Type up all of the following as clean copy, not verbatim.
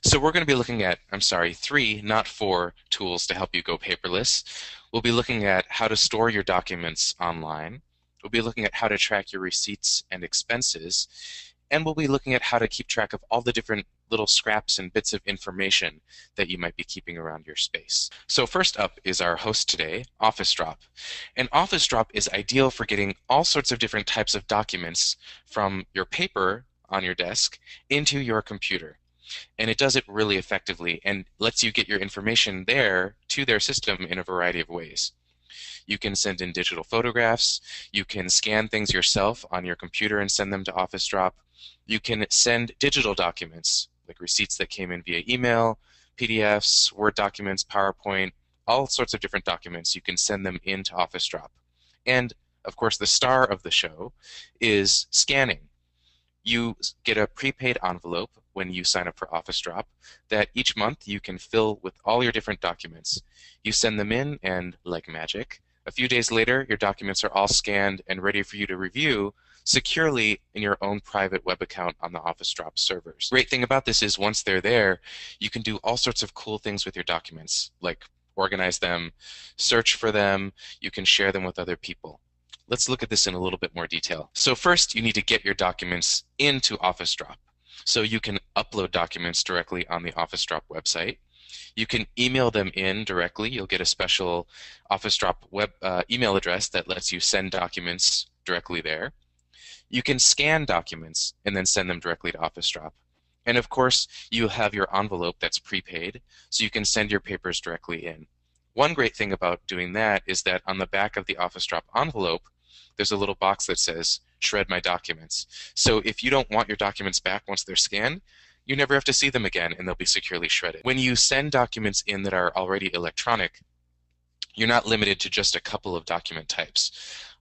So we're going to be looking at, I'm sorry, three, not four, tools to help you go paperless. We'll be looking at how to store your documents online. We'll be looking at how to track your receipts and expenses. And we'll be looking at how to keep track of all the different little scraps and bits of information that you might be keeping around your space. So first up is our host today, OfficeDrop. And OfficeDrop is ideal for getting all sorts of different types of documents from your paper on your desk into your computer. And it does it really effectively and lets you get your information there to their system in a variety of ways. You can send in digital photographs. You can scan things yourself on your computer and send them to OfficeDrop. You can send digital documents, like receipts that came in via email, PDFs, Word documents, PowerPoint, all sorts of different documents. You can send them into OfficeDrop. And, of course, the star of the show is scanning. You get a prepaid envelope when you sign up for OfficeDrop that each month you can fill with all your different documents. You send them in, and like magic, a few days later, your documents are all scanned and ready for you to review securely in your own private web account on the OfficeDrop servers. Great thing about this is once they're there, you can do all sorts of cool things with your documents, like organize them, search for them, you can share them with other people. Let's look at this in a little bit more detail. So first, you need to get your documents into OfficeDrop. So you can upload documents directly on the OfficeDrop website. You can email them in directly. You'll get a special OfficeDrop web email address that lets you send documents directly there. You can scan documents and then send them directly to OfficeDrop. And of course, you have your envelope that's prepaid, so you can send your papers directly in. One great thing about doing that is that on the back of the OfficeDrop envelope, there's a little box that says, shred my documents. So if you don't want your documents back once they're scanned, you never have to see them again and they'll be securely shredded. When you send documents in that are already electronic, you're not limited to just a couple of document types.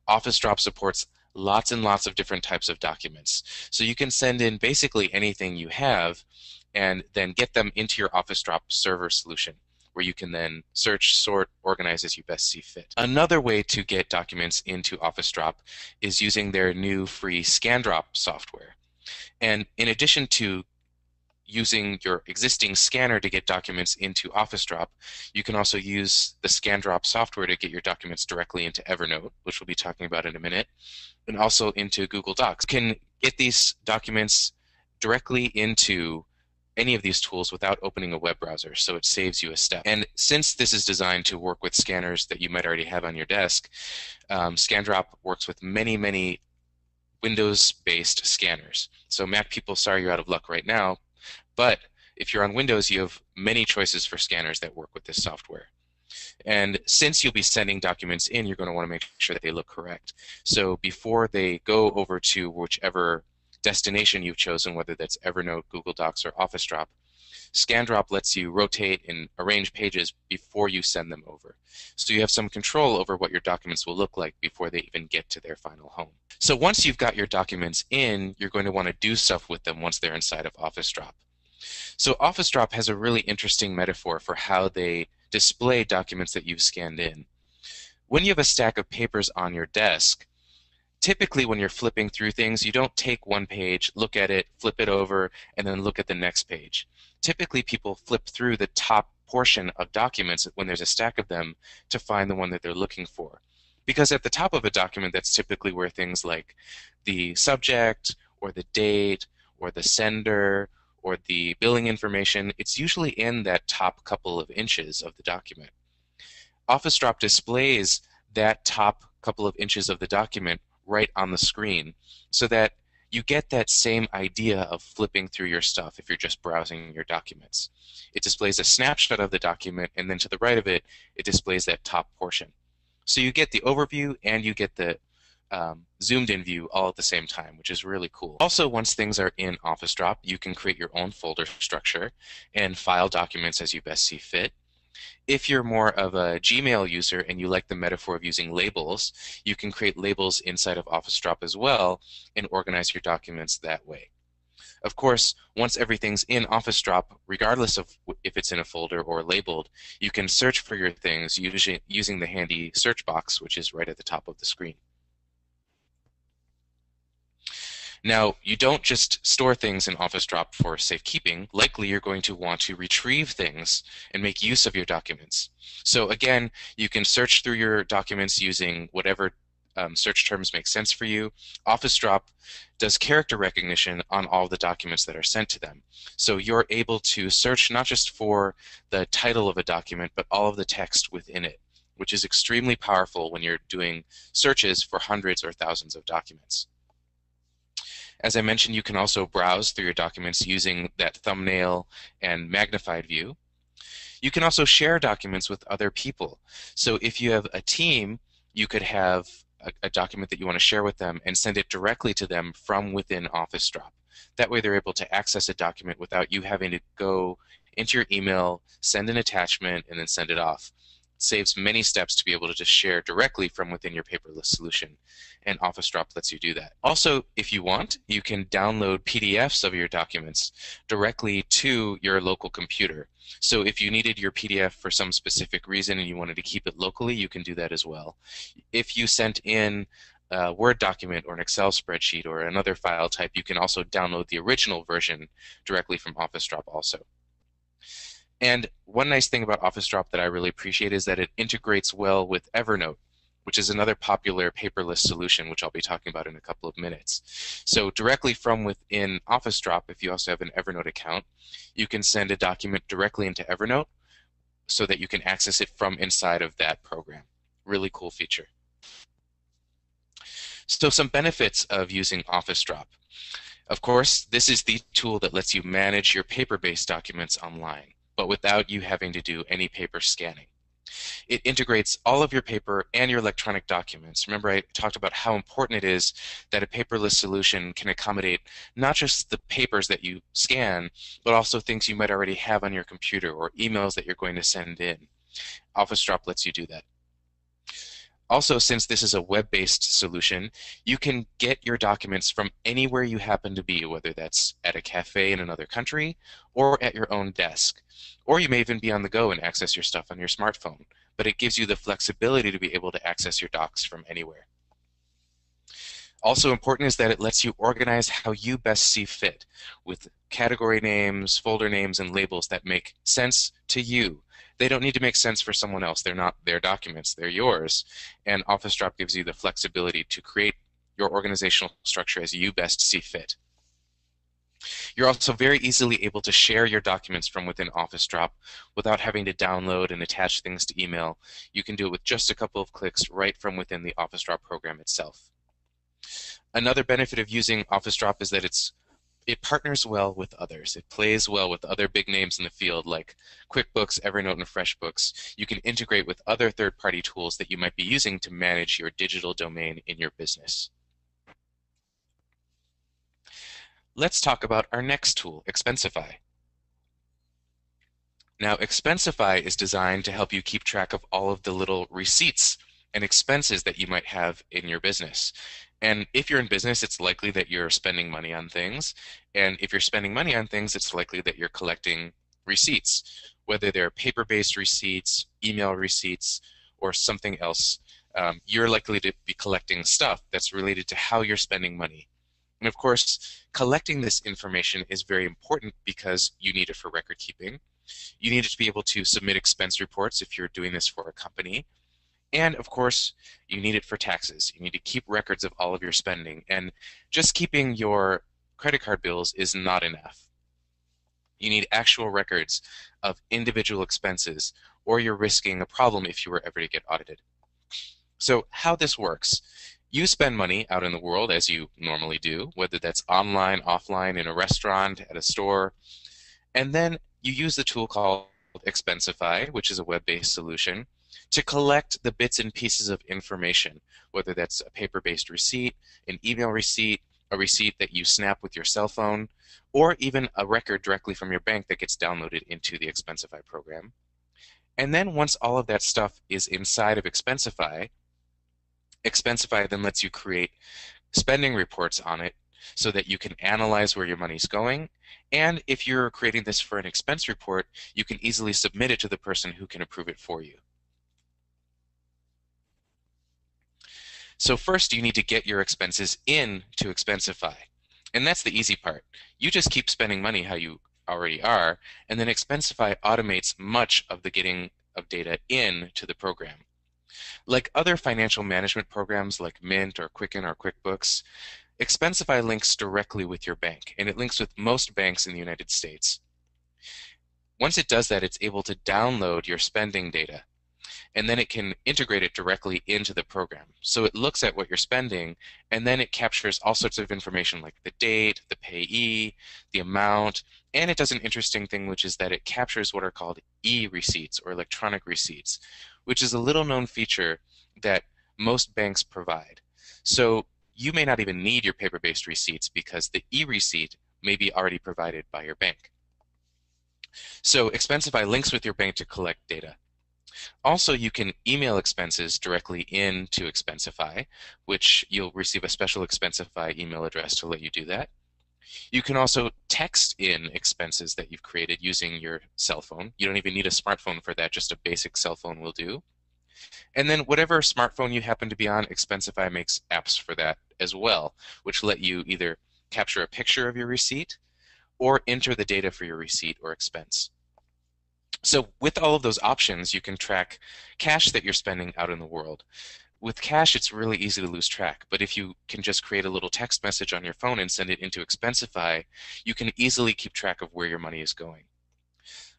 OfficeDrop supports lots and lots of different types of documents. So you can send in basically anything you have and then get them into your OfficeDrop server solution, where you can then search, sort, organize as you best see fit. Another way to get documents into OfficeDrop is using their new free ScanDrop software. And in addition to using your existing scanner to get documents into OfficeDrop, you can also use the ScanDrop software to get your documents directly into Evernote, which we'll be talking about in a minute, and also into Google Docs. You can get these documents directly into any of these tools without opening a web browser, so it saves you a step. And since this is designed to work with scanners that you might already have on your desk, ScanDrop works with many, many Windows-based scanners. So Mac people, sorry you're out of luck right now, but if you're on Windows, you have many choices for scanners that work with this software. And since you'll be sending documents in, you're going to want to make sure that they look correct. So before they go over to whichever destination you've chosen, whether that's Evernote, Google Docs, or OfficeDrop, ScanDrop lets you rotate and arrange pages before you send them over. So you have some control over what your documents will look like before they even get to their final home. So once you've got your documents in, you're going to want to do stuff with them once they're inside of OfficeDrop. So OfficeDrop has a really interesting metaphor for how they display documents that you've scanned in. When you have a stack of papers on your desk, typically when you're flipping through things, you don't take one page, look at it, flip it over, and then look at the next page. Typically people flip through the top portion of documents when there's a stack of them to find the one that they're looking for. Because at the top of a document, that's typically where things like the subject or the date or the sender or the billing information, it's usually in that top couple of inches of the document. OfficeDrop displays that top couple of inches of the document right on the screen so that you get that same idea of flipping through your stuff if you're just browsing your documents. It displays a snapshot of the document, and then to the right of it, it displays that top portion. So you get the overview and you get the zoomed in view all at the same time, which is really cool. Also, once things are in OfficeDrop, you can create your own folder structure and file documents as you best see fit. If you're more of a Gmail user and you like the metaphor of using labels, you can create labels inside of OfficeDrop as well and organize your documents that way. Of course, once everything's in OfficeDrop, regardless of if it's in a folder or labeled, you can search for your things using the handy search box, which is right at the top of the screen. Now, you don't just store things in Office Drop for safekeeping. Likely, you're going to want to retrieve things and make use of your documents. So again, you can search through your documents using whatever search terms make sense for you. Office Drop does character recognition on all the documents that are sent to them. So you're able to search not just for the title of a document, but all of the text within it, which is extremely powerful when you're doing searches for hundreds or thousands of documents. As I mentioned, you can also browse through your documents using that thumbnail and magnified view. You can also share documents with other people. So if you have a team, you could have a document that you want to share with them and send it directly to them from within Office Drop. That way they're able to access a document without you having to go into your email, send an attachment, and then send it off. Saves many steps to be able to just share directly from within your paperless solution, and Office Drop lets you do that. Also, if you want, you can download PDFs of your documents directly to your local computer. So if you needed your PDF for some specific reason and you wanted to keep it locally, you can do that as well. If you sent in a Word document or an Excel spreadsheet or another file type, you can also download the original version directly from Office Drop also. And one nice thing about Office Drop that I really appreciate is that it integrates well with Evernote, which is another popular paperless solution, which I'll be talking about in a couple of minutes. So directly from within Office Drop, if you also have an Evernote account, you can send a document directly into Evernote so that you can access it from inside of that program. Really cool feature. So some benefits of using Office Drop. Of course, this is the tool that lets you manage your paper-based documents online, but without you having to do any paper scanning. It integrates all of your paper and your electronic documents. Remember, I talked about how important it is that a paperless solution can accommodate not just the papers that you scan, but also things you might already have on your computer or emails that you're going to send in. Office Drop lets you do that. Also, since this is a web-based solution, you can get your documents from anywhere you happen to be, whether that's at a cafe in another country or at your own desk. Or you may even be on the go and access your stuff on your smartphone, but it gives you the flexibility to be able to access your docs from anywhere. Also important is that it lets you organize how you best see fit, with category names, folder names, and labels that make sense to you. They don't need to make sense for someone else. They're not their documents, they're yours. And Office Drop gives you the flexibility to create your organizational structure as you best see fit. You're also very easily able to share your documents from within Office Drop without having to download and attach things to email. You can do it with just a couple of clicks right from within the Office Drop program itself. Another benefit of using Office Drop is that it partners well with others. It plays well with other big names in the field like QuickBooks, Evernote, and FreshBooks. You can integrate with other third-party tools that you might be using to manage your digital domain in your business. Let's talk about our next tool, Expensify. Now, Expensify is designed to help you keep track of all of the little receipts and expenses that you might have in your business. And if you're in business, it's likely that you're spending money on things. And if you're spending money on things, it's likely that you're collecting receipts, whether they're paper-based receipts, email receipts, or something else. You're likely to be collecting stuff that's related to how you're spending money. And of course, collecting this information is very important because you need it for record keeping. You need it to be able to submit expense reports if you're doing this for a company. And of course, you need it for taxes. You need to keep records of all of your spending. And just keeping your credit card bills is not enough. You need actual records of individual expenses, or you're risking a problem if you were ever to get audited. So how this works: you spend money out in the world as you normally do, whether that's online, offline, in a restaurant, at a store, and then you use the tool called Expensify, which is a web-based solution, to collect the bits and pieces of information, whether that's a paper-based receipt, an email receipt, a receipt that you snap with your cell phone, or even a record directly from your bank that gets downloaded into the Expensify program. And then once all of that stuff is inside of Expensify, Expensify then lets you create spending reports on it so that you can analyze where your money's going. And if you're creating this for an expense report, you can easily submit it to the person who can approve it for you. So first, you need to get your expenses in to Expensify. And that's the easy part. You just keep spending money how you already are, and then Expensify automates much of the getting of data into the program. Like other financial management programs like Mint or Quicken or QuickBooks, Expensify links directly with your bank, and it links with most banks in the United States. Once it does that, it's able to download your spending data, and then it can integrate it directly into the program. So it looks at what you're spending, and then it captures all sorts of information like the date, the payee, the amount, and it does an interesting thing, which is that it captures what are called e-receipts or electronic receipts, which is a little known feature that most banks provide. So you may not even need your paper-based receipts because the e-receipt may be already provided by your bank. So Expensify links with your bank to collect data. Also, you can email expenses directly into Expensify, which you'll receive a special Expensify email address to let you do that. You can also text in expenses that you've created using your cell phone. You don't even need a smartphone for that, just a basic cell phone will do. And then whatever smartphone you happen to be on, Expensify makes apps for that as well, which let you either capture a picture of your receipt or enter the data for your receipt or expense. So with all of those options, you can track cash that you're spending out in the world. With cash, it's really easy to lose track, but if you can just create a little text message on your phone and send it into Expensify, you can easily keep track of where your money is going.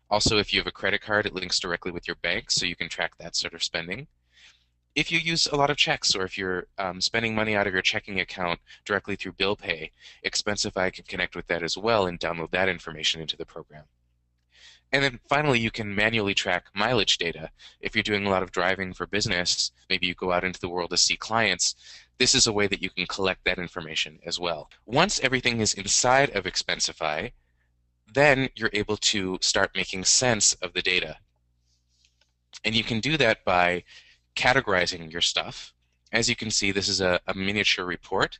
Also, if you have a credit card, it links directly with your bank, so you can track that sort of spending. If you use a lot of checks, or if you're spending money out of your checking account directly through bill pay, Expensify can connect with that as well and download that information into the program. And then finally, you can manually track mileage data. If you're doing a lot of driving for business, maybe you go out into the world to see clients, this is a way that you can collect that information as well. Once everything is inside of Expensify, then you're able to start making sense of the data. And you can do that by categorizing your stuff. As you can see, this is a miniature report,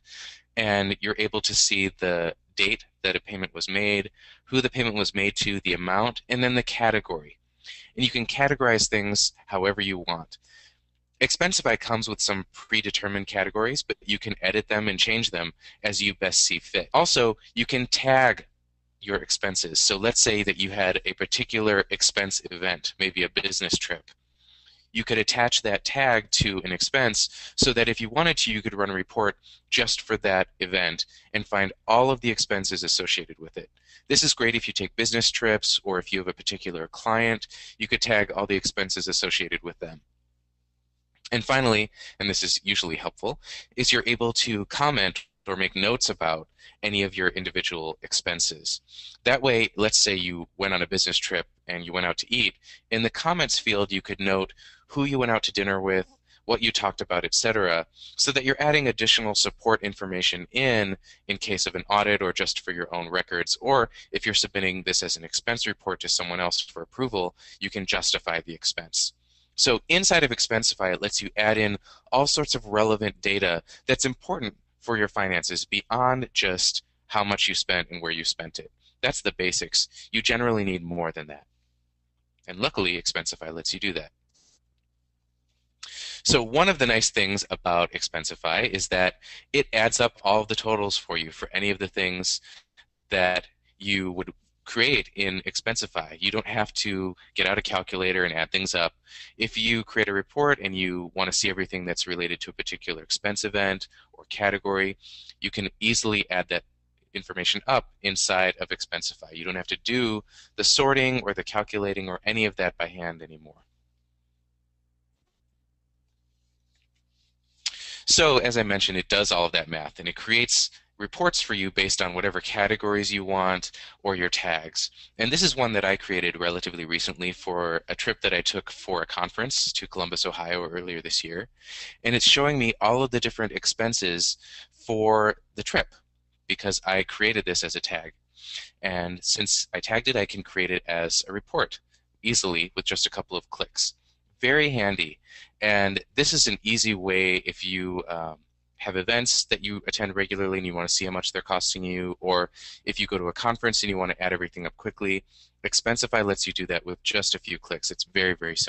and you're able to see the date that a payment was made, who the payment was made to, the amount, and then the category. And you can categorize things however you want. Expensify comes with some predetermined categories, but you can edit them and change them as you best see fit. Also, you can tag your expenses. So let's say that you had a particular expense event, maybe a business trip. You could attach that tag to an expense so that if you wanted to, you could run a report just for that event and find all of the expenses associated with it. This is great if you take business trips or if you have a particular client, you could tag all the expenses associated with them. And finally, and this is usually helpful, is you're able to comment or make notes about any of your individual expenses. That way, let's say you went on a business trip and you went out to eat. In the comments field, you could note who you went out to dinner with, what you talked about, etc., so that you're adding additional support information in case of an audit or just for your own records, or if you're submitting this as an expense report to someone else for approval, you can justify the expense. So inside of Expensify, it lets you add in all sorts of relevant data that's important for your finances beyond just how much you spent and where you spent it. That's the basics. You generally need more than that. And luckily, Expensify lets you do that. So one of the nice things about Expensify is that it adds up all of the totals for you for any of the things that you would create in Expensify. You don't have to get out a calculator and add things up. If you create a report and you want to see everything that's related to a particular expense event or category, you can easily add that information up inside of Expensify. You don't have to do the sorting or the calculating or any of that by hand anymore. So as I mentioned, it does all of that math, and it creates reports for you based on whatever categories you want or your tags. And this is one that I created relatively recently for a trip that I took for a conference to Columbus, Ohio earlier this year. And it's showing me all of the different expenses for the trip because I created this as a tag. And since I tagged it, I can create it as a report easily with just a couple of clicks. Very handy. And this is an easy way if you have events that you attend regularly and you want to see how much they're costing you, or if you go to a conference and you want to add everything up quickly. Expensify lets you do that with just a few clicks. It's very, very simple.